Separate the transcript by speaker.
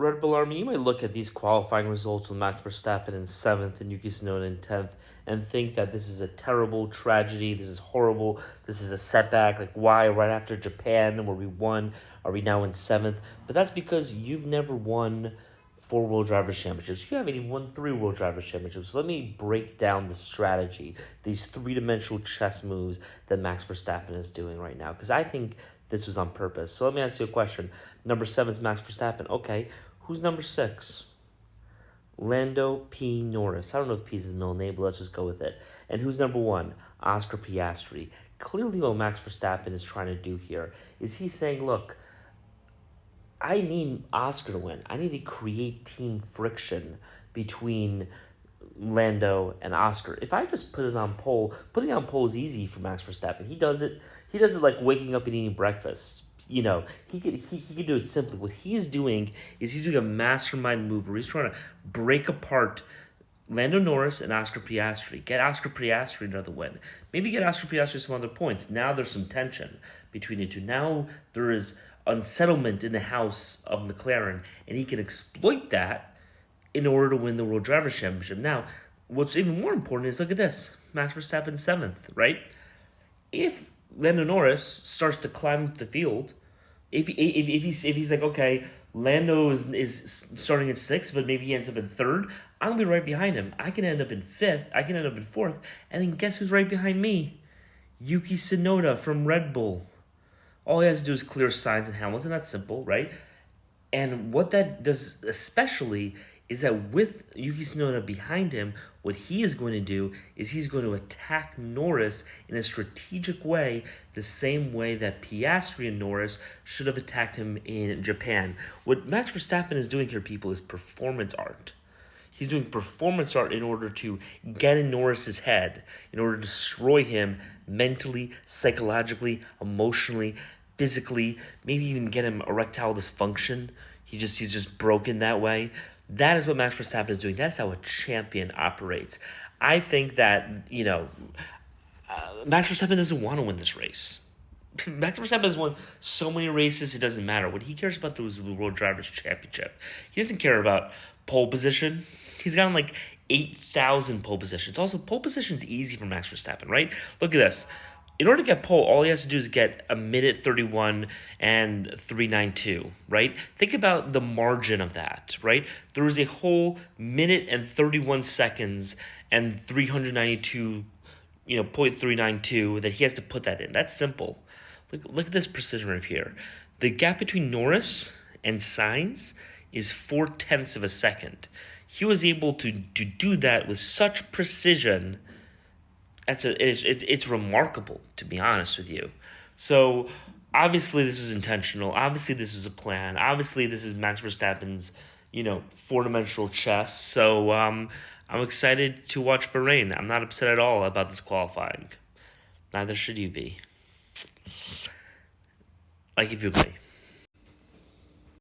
Speaker 1: Red Bull Army, you might look at these qualifying results with Max Verstappen in 7th and Yuki Tsunoda in 10th and think that this is a terrible tragedy, this is horrible, this is a setback. Like, why right after Japan, where we won, are we now in 7th? But that's because you've never won 4 World Drivers' Championships. You haven't even won 3 World Drivers' Championships. So let me break down the strategy, these three-dimensional chess moves that Max Verstappen is doing right now, because I think this was on purpose. So let me ask you a question. Number 7 is Max Verstappen. Okay, who's number 6? Lando P. Norris. I don't know if P is his middle name, but let's just go with it. And who's number 1? Oscar Piastri. Clearly what Max Verstappen is trying to do here is he's saying, look, I need Oscar to win. I need to create team friction between Lando and Oscar. If I just put it on pole, putting it on pole is easy for Max Verstappen. He does it. He does it like waking up and eating breakfast. He could do it simply. What he's doing is he's doing a mastermind move where he's trying to break apart Lando Norris and Oscar Piastri. Get Oscar Piastri another win. Maybe get Oscar Piastri some other points. Now there's some tension between the two. Now there is unsettlement in the house of McLaren, and he can exploit that in order to win the World Drivers' Championship. Now, what's even more important is look at this. Max Verstappen 7th, right? If Lando Norris starts to climb up the field, if he's like, okay, Lando is starting at 6th, but maybe he ends up in 3rd, I'm going to be right behind him. I can end up in 5th, I can end up in 4th, and then guess who's right behind me? Yuki Tsunoda from Red Bull. All he has to do is clear Sainz and Hamilton. That's simple, right? And what that does especially is that with Yuki Tsunoda behind him, what he is going to do is he's going to attack Norris in a strategic way, the same way that Piastri and Norris should have attacked him in Japan. What Max Verstappen is doing here, people, is performance art. He's doing performance art in order to get in Norris's head, in order to destroy him mentally, psychologically, emotionally, physically, maybe even get him erectile dysfunction. He's just broken that way. That is what Max Verstappen is doing. That's how a champion operates. I think that, Max Verstappen doesn't want to win this race. Max Verstappen has won so many races, it doesn't matter. What he cares about is the World Drivers' Championship. He doesn't care about pole position. He's gotten like 8,000 pole positions. Also, pole position is easy for Max Verstappen, right? Look at this. In order to get pole, all he has to do is get a minute 31 and 3:92, right? Think about the margin of that, right? There is a whole minute and 31 seconds and 392, 0.392 that he has to put that in. That's simple. Look at this precision right here. The gap between Norris and Sainz is 0.4 of a second. He was able to do that with such precision. It's remarkable, to be honest with you. So obviously this was intentional. Obviously this was a plan. Obviously this is Max Verstappen's, 4-dimensional chess. So I'm excited to watch Bahrain. I'm not upset at all about this qualifying. Neither should you be. Like if you agree.